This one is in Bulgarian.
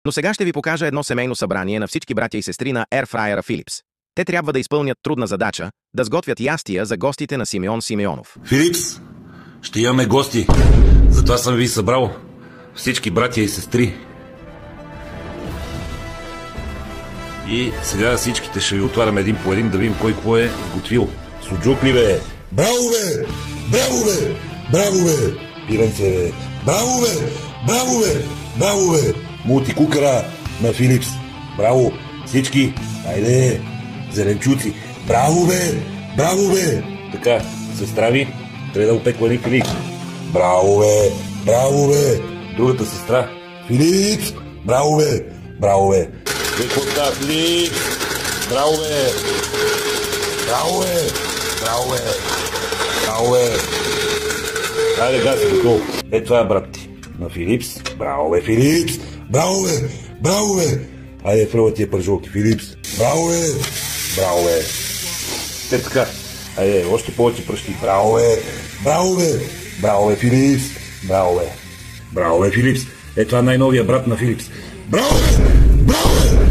Но сега ще ви покажа едно семейно събрание на всички братя и сестри на Airfryer Philips. Те трябва да изпълнят трудна задача – да сготвят ястия за гостите на Симеон Симеонов. Филипс, ще имаме гости. Затова съм ви събрал всички братя и сестри. И сега всичките ще ви отваряме един по един да видим кой какво е готвил. Суджук ли бе? Браво бе! Браво бе! Браво бе! Пиренце бе? Браво бе! Браво бе! Браво бе! Мултикукъра на Филипс. Браво! Всички! Айде! Зеленчуци! Браво бе! Браво бе! Така, сестра ви трябва да опеква един Филипс. Браво бе! Браво бе! Другата сестра. Филипс! Браво бе! Браво бе! Какво става, Филипс? Браво бе! Браво бе! Браво бе! Браво бе! Хайде, гаси, готово. Е, това е брат ти. На Филипс. Браво бе, Филипс! Браво бе! Браво бе! Хайде, фръла тия пържолки, Филипс. Браво бе! Браво бе! Те така. Айде, още повече пръщи. Браво бе! Браво бе! Браво бе, Филипс! Браво бе! Браво бе, Филипс! Е, това е най-новия брат на Филипс. Браво бе! Браво бе!